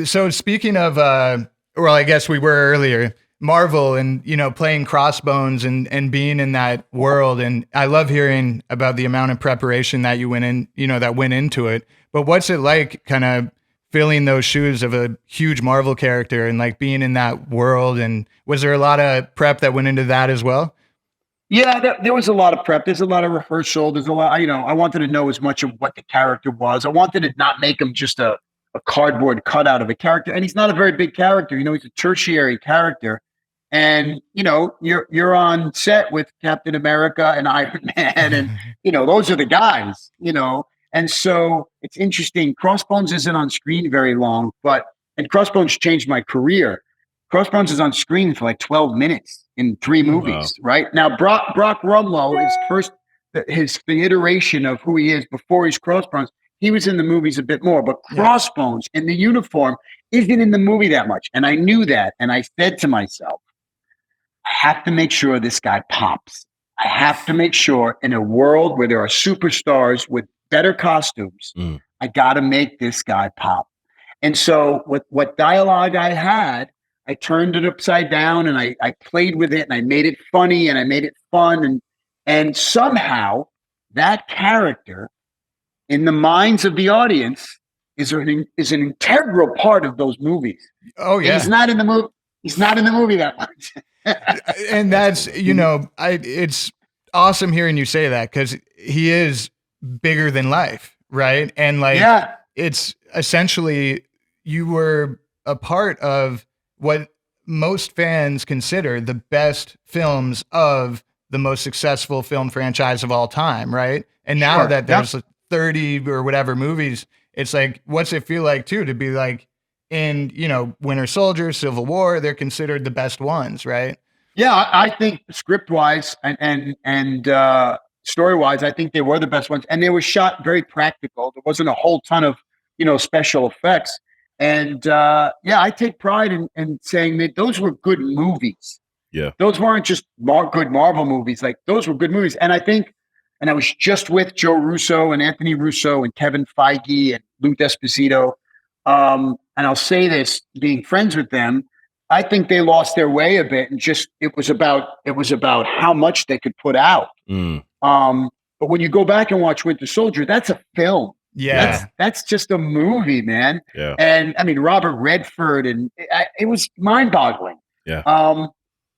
So speaking of, well, I guess we were earlier, Marvel and, playing Crossbones and being in that world. And I love hearing about the amount of preparation that you went in, that went into it. But what's it like kind of filling those shoes of a huge Marvel character and like being in that world? And was there a lot of prep that went into that as well? Yeah, there was a lot of prep. There's a lot of rehearsal. There's a lot, I wanted to know as much of what the character was. I wanted to not make him just a cardboard cutout of a character. And he's not a very big character. He's a tertiary character. And, you're on set with Captain America and Iron Man. And, those are the guys, And so it's interesting. Crossbones isn't on screen very long, and Crossbones changed my career. Crossbones is on screen for like 12 minutes in 3 movies, wow. Right? Now, Brock Rumlow is the iteration of who he is before he's Crossbones. He was in the movies a bit more, but Crossbones in the uniform isn't in the movie that much. And I knew that. And I said to myself, I have to make sure this guy pops. I have to make sure in a world where there are superstars with better costumes, I got to make this guy pop. And so what dialogue I had, I turned it upside down and I played with it and I made it funny and I made it fun. And somehow that character in the minds of the audience is an integral part of those movies. Oh yeah. And he's not in the movie. He's not in the movie that much. And that's, it's awesome hearing you say that because he is bigger than life. Right. And it's essentially you were a part of what most fans consider the best films of the most successful film franchise of all time, right? And now that there's 30 or whatever movies, it's like, what's it feel like too to be like in, Winter Soldier, Civil War, they're considered the best ones, right? Yeah, I think script-wise and story-wise, I think they were the best ones. And they were shot very practical. There wasn't a whole ton of, special effects. And I take pride in saying that those were good movies. Yeah. Those weren't just good Marvel movies. Like those were good movies. And I was just with Joe Russo and Anthony Russo and Kevin Feige and Lou Esposito. And I'll say this, being friends with them, I think they lost their way a bit and it was about how much they could put out. But when you go back and watch Winter Soldier, that's a film. Yeah, that's just a movie, man. Yeah, and I mean Robert Redford, and it was mind-boggling. Yeah.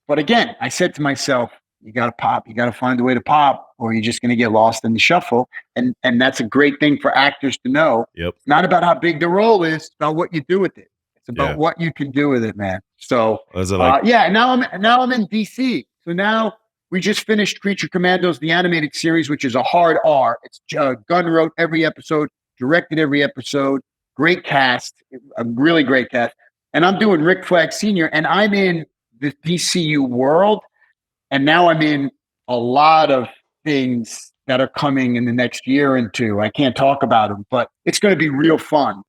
But again, I said to myself, you got to pop. You got to find a way to pop, or you're just going to get lost in the shuffle. And that's a great thing for actors to know. Yep. It's not about how big the role is; it's about what you do with it. It's about what you can do with it, man. So, now I'm in DC. So now. We just finished Creature Commandos, the animated series, which is a hard R. It's Gunn wrote every episode, directed every episode. Great cast, a really great cast. And I'm doing Rick Flag Sr., and I'm in the DCU world. And now I'm in a lot of things that are coming in the next year and two. I can't talk about them, but it's going to be real fun.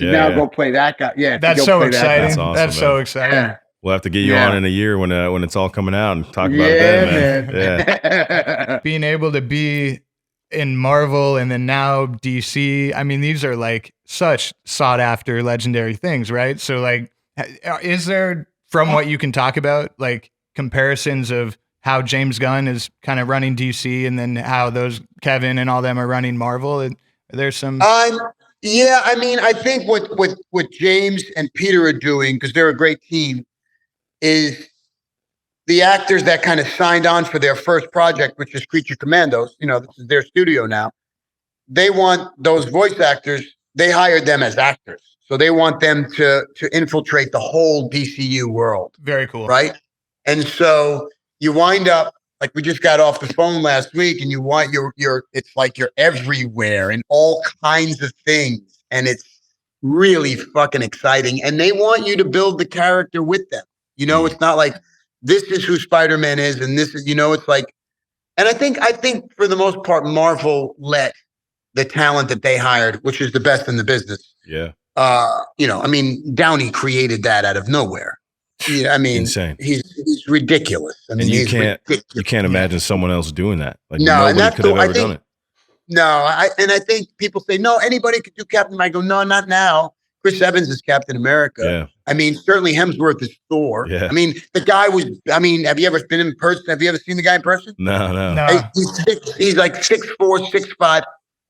Go play that guy. Yeah, that's so exciting. That's awesome, that's so exciting. Yeah. We'll have to get you on in a year when it's all coming out and talk about it then, man. Yeah. Being able to be in Marvel and then now DC, I mean, these are like such sought after legendary things, right? So like, is there, from what you can talk about, like comparisons of how James Gunn is kind of running DC and then how those Kevin and all them are running Marvel? And there's some... Yeah, I mean, I think what James and Peter are doing, because they're a great team, is the actors that kind of signed on for their first project, which is Creature Commandos. This is their studio now. They want those voice actors. They hired them as actors, so they want them to infiltrate the whole DCU world. Very cool, right? And so you wind up like we just got off the phone last week, and it's like you're everywhere in all kinds of things, and it's really fucking exciting. And they want you to build the character with them. It's not like this is who Spider-Man is, and this is, it's like, and I think for the most part, Marvel let the talent that they hired, which is the best in the business. Yeah. I mean, Downey created that out of nowhere. Yeah, I mean, insane. He's ridiculous. I mean, and you can't imagine someone else doing that. Like no, nobody could have ever done it. No, I think people say no, anybody could do Captain. I go, no, not now. Chris Evans is Captain America. Yeah. I mean, certainly Hemsworth is Thor. Yeah. I mean, the guy was, I mean, have you ever been in person? Have you ever seen the guy in person? No. He's like 6'4", 6'5",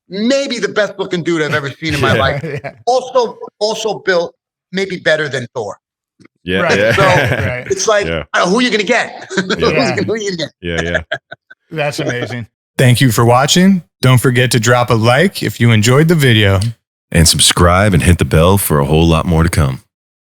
maybe the best looking dude I've ever seen in my life. Yeah. Also built maybe better than Thor. Yeah. Right. Yeah. So Right. it's like, who are you going to get? Who are you going to get? Yeah. That's amazing. Thank you for watching. Don't forget to drop a like if you enjoyed the video. And subscribe and hit the bell for a whole lot more to come.